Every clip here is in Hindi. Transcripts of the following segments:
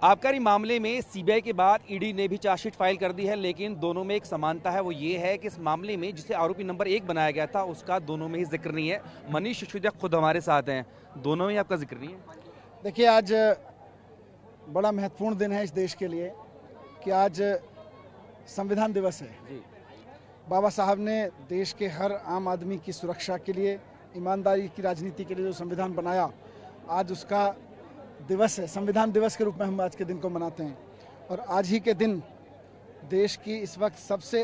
आबकारी मामले में सीबीआई के बाद ईडी ने भी चार्जशीट फाइल कर दी है, लेकिन दोनों में एक समानता है। वो ये है कि इस मामले में जिसे आरोपी नंबर 1 बनाया गया था उसका दोनों में ही जिक्र नहीं है। मनीष सिसोदिया खुद हमारे साथ हैं, दोनों में आपका जिक्र नहीं है। देखिए, आज बड़ा महत्वपूर्ण दिन है इस देश के लिए कि आज संविधान दिवस है। जी। बाबा साहब ने देश के हर आम आदमी की सुरक्षा के लिए, ईमानदारी की राजनीति के लिए जो संविधान बनाया, आज उसका दिवस है। संविधान दिवस के रूप में हम आज के दिन को मनाते हैं। और आज ही के दिन देश की इस वक्त सबसे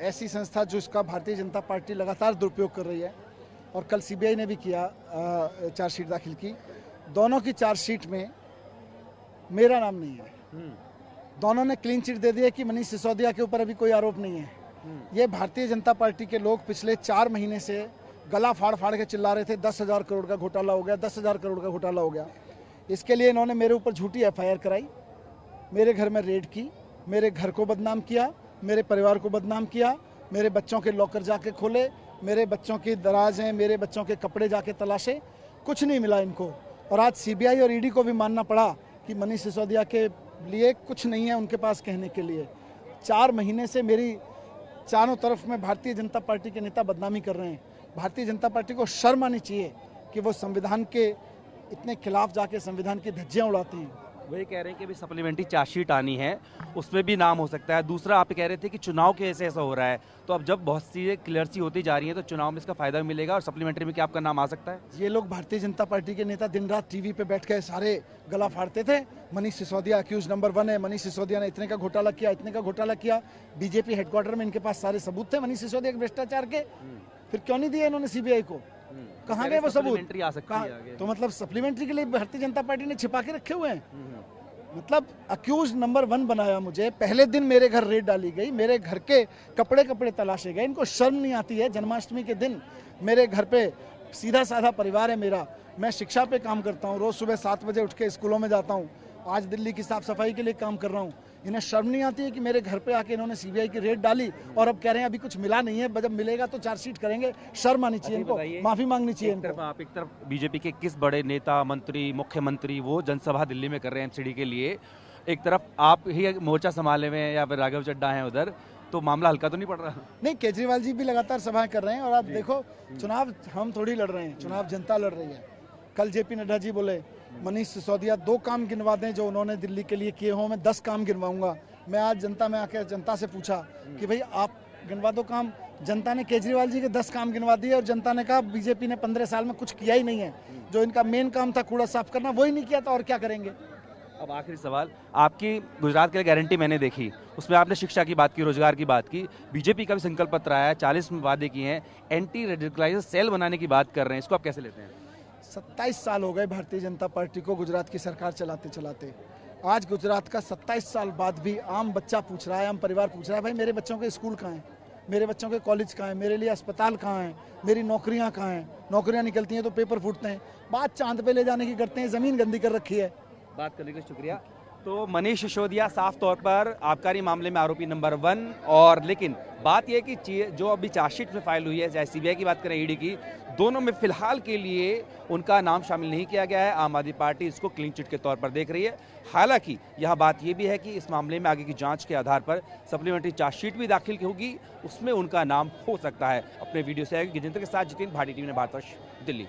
ऐसी संस्था जो इसका भारतीय जनता पार्टी लगातार दुरुपयोग कर रही है, और कल सीबीआई ने भी किया चार्जशीट दाखिल की। दोनों की चार्जशीट में मेरा नाम नहीं है। दोनों ने क्लीन चिट दे दिया कि मनीष सिसोदिया के ऊपर अभी कोई आरोप नहीं है। ये भारतीय जनता पार्टी के लोग पिछले 4 महीने से गला फाड़ फाड़ के चिल्ला रहे थे 10,000 करोड़ का घोटाला हो गया, 10,000 करोड़ का घोटाला हो गया। इसके लिए इन्होंने मेरे ऊपर झूठी एफआईआर कराई, मेरे घर में रेड की, मेरे घर को बदनाम किया, मेरे परिवार को बदनाम किया, मेरे बच्चों के लॉकर जाके खोले, मेरे बच्चों की दराजें, मेरे बच्चों के कपड़े जाके तलाशे, कुछ नहीं मिला इनको। और आज सीबीआई और ईडी को भी मानना पड़ा कि मनीष सिसोदिया के लिए कुछ नहीं है उनके पास कहने के लिए। 4 महीने से मेरी चारों तरफ में भारतीय जनता पार्टी के नेता बदनामी कर रहे हैं। भारतीय जनता पार्टी को शर्म आनी चाहिए कि वो संविधान के इतने खिलाफ जाके संविधान की धज्जियां उड़ाते हैं। वही कह रहे हैं कि अभी सप्लीमेंट्री चार्जशीट आनी है, उसमें भी नाम हो सकता है। दूसरा, आप कह रहे थे कि चुनाव के ऐसा हो रहा है, तो अब जब बहुत सी क्लियर सी होती जा रही है तो चुनाव में इसका फायदा भी मिलेगा, और सप्लीमेंट्री में क्या आपका नाम आ सकता है? ये लोग भारतीय जनता पार्टी के नेता दिन रात टीवी पे बैठ के सारे गला फाड़ते थे, मनीष सिसोदिया अक्यूज नंबर 1 है, मनीष सिसोदिया ने इतने का घोटाला किया, इतने का घोटाला किया। बीजेपी हेडक्वार्टर में इनके पास सारे सबूत थे मनीष सिसोदिया के भ्रष्टाचार के। फिर क्यों नहीं दिए इन्होंने सीबीआई को? कहाँ गए वो सबूत? तो मतलब सप्लीमेंट्री के लिए भारतीय जनता पार्टी ने छिपा के रखे हुए हैं। मतलब अक्यूज नंबर 1 बनाया मुझे। पहले दिन मेरे घर रेड डाली गई, मेरे घर के कपड़े तलाशे गए। इनको शर्म नहीं आती है? जन्माष्टमी के दिन मेरे घर पे सीधा साधा परिवार है मेरा, मैं शिक्षा पे काम करता हूँ, रोज सुबह 7 बजे उठ के स्कूलों में जाता हूँ, आज दिल्ली की साफ सफाई के लिए काम कर रहा हूँ। इन्हें शर्म नहीं आती है कि मेरे घर पे आके इन्होंने सीबीआई की रेड डाली और अब कह रहे हैं अभी कुछ मिला नहीं है, जब मिलेगा तो चार्जशीट करेंगे? शर्म आनी चाहिए इनको, माफी मांगनी चाहिए इनको। आप एक तरफ बीजेपी के किस बड़े नेता, मंत्री, मुख्यमंत्री वो जनसभा दिल्ली में कर रहे हैं एमसीडी के लिए, एक तरफ आप ही मोर्चा संभाले हुए हैं या फिर राघव चड्ढा हैं उधर, तो मामला हल्का तो नहीं पड़ रहा? नहीं, केजरीवाल जी भी लगातार सभाएं कर रहे हैं। और आप देखो, चुनाव हम थोड़ी लड़ रहे हैं, चुनाव जनता लड़ रही है। कल जेपी नड्डा जी बोले मनीष सिसोदिया 2 काम गिनवा दें जो उन्होंने दिल्ली के लिए किए हों, मैं 10 काम गिनवाऊंगा। मैं आज जनता में आकर जनता से पूछा कि भाई आप गिनवा दो काम। जनता ने केजरीवाल जी के 10 काम गिनवा दिए, और जनता ने कहा बीजेपी ने 15 साल में कुछ किया ही नहीं है। जो इनका मेन काम था कूड़ा साफ करना, वही नहीं किया था, और क्या करेंगे? अब आखिरी सवाल, आपकी गुजरात के लिए गारंटी मैंने देखी, उसमें आपने शिक्षा की बात की, रोजगार की बात की, बीजेपी का भी संकल्प पत्र आया है, 40 वादे किए हैं, एंटी रेडिकलाइजेशन सेल बनाने की बात कर रहे हैं, इसको आप कैसे लेते हैं? 27 साल हो गए भारतीय जनता पार्टी को गुजरात की सरकार चलाते चलाते। आज गुजरात का 27 साल बाद भी आम बच्चा पूछ रहा है, आम परिवार पूछ रहा है, भाई मेरे बच्चों के स्कूल कहाँ हैं, मेरे बच्चों के कॉलेज कहाँ हैं, मेरे लिए अस्पताल कहाँ हैं, मेरी नौकरियाँ कहाँ हैं? नौकरियाँ निकलती हैं तो पेपर फूटते हैं, बात चांद पे ले जाने की करते हैं, ज़मीन गंदी कर रखी है। बात करने के लिए शुक्रिया। तो मनीष सिसोदिया साफ तौर पर आबकारी मामले में आरोपी नंबर 1, और लेकिन बात यह कि जो अभी चार्जशीट में फाइल हुई है, चाहे सीबीआई की बात करें, ईडी की, दोनों में फिलहाल के लिए उनका नाम शामिल नहीं किया गया है। आम आदमी पार्टी इसको क्लीन चिट के तौर पर देख रही है। हालांकि यह बात यह भी है कि इस मामले में आगे की जांच के आधार पर सप्लीमेंट्री चार्जशीट भी दाखिल होगी, उसमें उनका नाम हो सकता है। अपने वीडियो से गजेंद्र के साथ जितेंद्र, भारतीय टीवी ने भारतवर्ष, दिल्ली।